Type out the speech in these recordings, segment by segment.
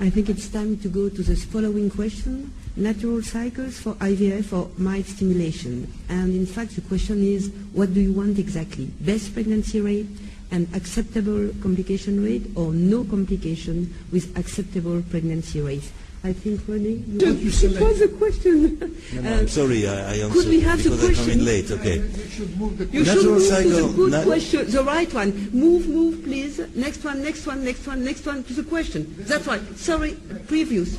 I think it's time to go to the following question. Natural cycles for IVF or mild stimulation. And in fact, the question is, what do you want exactly? Best pregnancy rate and acceptable complication rate, or no complication with acceptable pregnancy rate? I think, René, it was a question. No, I'm sorry, I answered could we have because the I come in question? late. Okay. You should move the You should Natural move cycle, to the good question, the right one. Move, please. Next one to the question. That's right. Sorry, previous.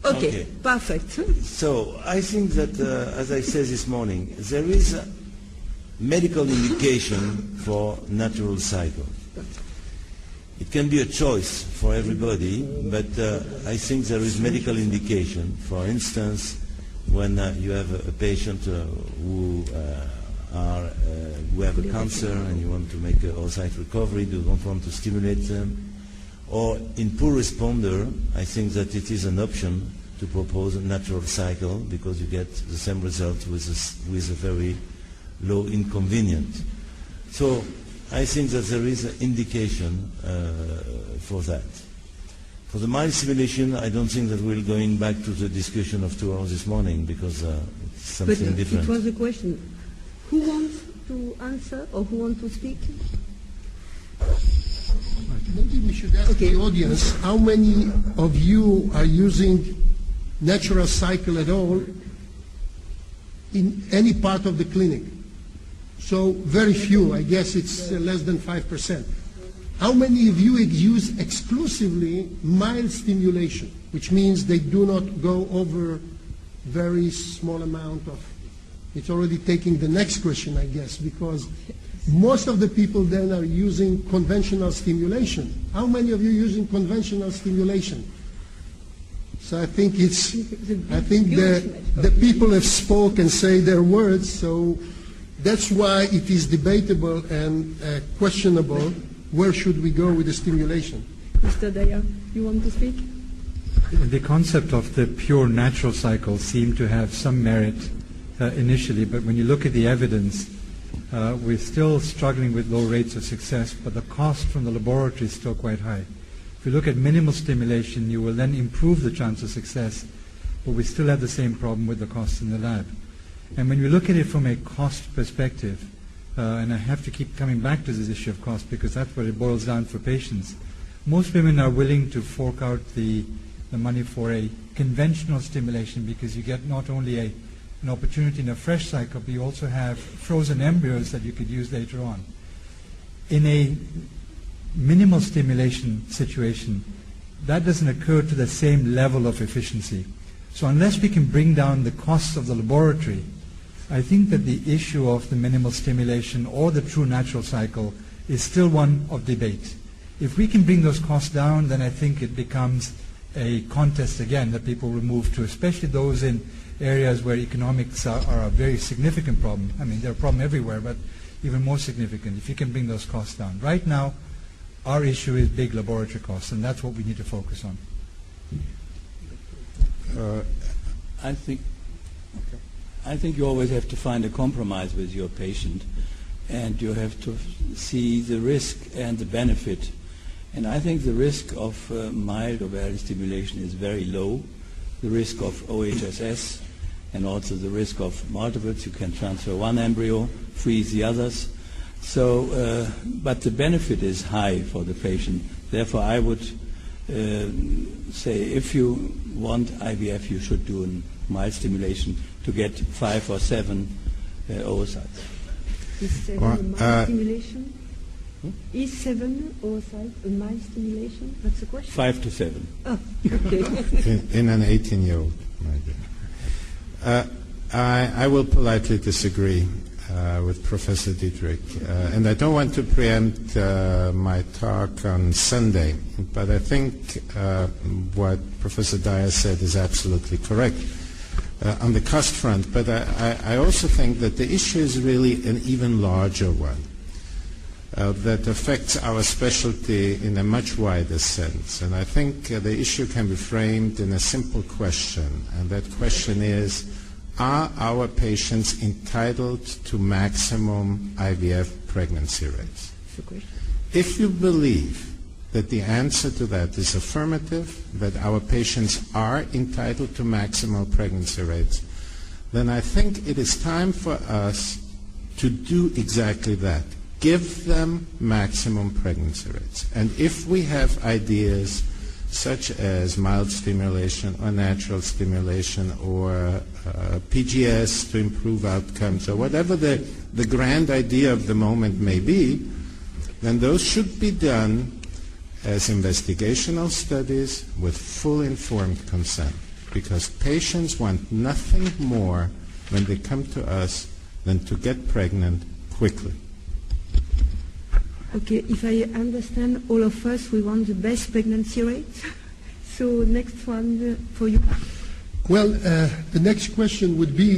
Okay, perfect. So I think that, as I said this morning, there is a medical indication for natural cycle. It can be a choice for everybody, but I think there is medical indication. For instance, when you have a patient who have a cancer and you want to make a oocyte recovery, you don't want to stimulate them, or in poor responder, I think that it is an option to propose a natural cycle because you get the same result with a very low inconvenience. So I think that there is an indication for that. For the mild stimulation, I don't think that we're going back to the discussion of 2 hours this morning because it's something different. It was a question. Who wants to answer or who wants to speak? Maybe we should ask the audience, how many of you are using natural cycle at all in any part of the clinic? So very few, I guess it's less than 5%. How many of you use exclusively mild stimulation, which means they do not go over very small amount of, it's already taking the next question, I guess, because most of the people then are using conventional stimulation. How many of you using conventional stimulation? So I think the people have spoken and say their words, so that's why it is debatable and questionable where should we go with the stimulation. Mr. Daya, you want to speak? The concept of the pure natural cycle seemed to have some merit initially, but when you look at the evidence, we're still struggling with low rates of success, but the cost from the laboratory is still quite high. If you look at minimal stimulation, you will then improve the chance of success, but we still have the same problem with the costs in the lab. And when you look at it from a cost perspective, and I have to keep coming back to this issue of cost because that's what it boils down for patients, most women are willing to fork out the money for a conventional stimulation because you get not only an opportunity in a fresh cycle, but you also have frozen embryos that you could use later on. In a minimal stimulation situation, that doesn't occur to the same level of efficiency. So unless we can bring down the costs of the laboratory, I think that the issue of the minimal stimulation or the true natural cycle is still one of debate. If we can bring those costs down, then I think it becomes a contest again that people will move to, especially those in areas where economics are a very significant problem. I mean, they're a problem everywhere, but even more significant if you can bring those costs down. Right now, our issue is big laboratory costs, and that's what we need to focus on. I think you always have to find a compromise with your patient, and you have to see the risk and the benefit. And I think the risk of mild ovarian stimulation is very low. The risk of OHSS and also the risk of multiples, you can transfer one embryo, freeze the others. So, but the benefit is high for the patient. Therefore, I would say if you want IVF, you should do a mild stimulation to get 5 or 7 oocytes. Is 7 a mild stimulation? Is 7 oocytes a mild stimulation? That's the question. 5 to 7. Oh, okay. in an 18-year-old, my dear. I will politely disagree with Professor Diedrich. And I don't want to preempt my talk on Sunday, but I think what Professor Daya said is absolutely correct on the cost front. But I also think that the issue is really an even larger one that affects our specialty in a much wider sense. And I think the issue can be framed in a simple question, and that question is, are our patients entitled to maximum IVF pregnancy rates? If you believe that the answer to that is affirmative, that our patients are entitled to maximal pregnancy rates, then I think it is time for us to do exactly that. Give them maximum pregnancy rates. And if we have ideas such as mild stimulation or natural stimulation or PGS to improve outcomes or whatever the grand idea of the moment may be, then those should be done as investigational studies with full informed consent, because patients want nothing more when they come to us than to get pregnant quickly. Okay, if I understand, all of us, we want the best pregnancy rate. So next one for you. Well, the next question would be,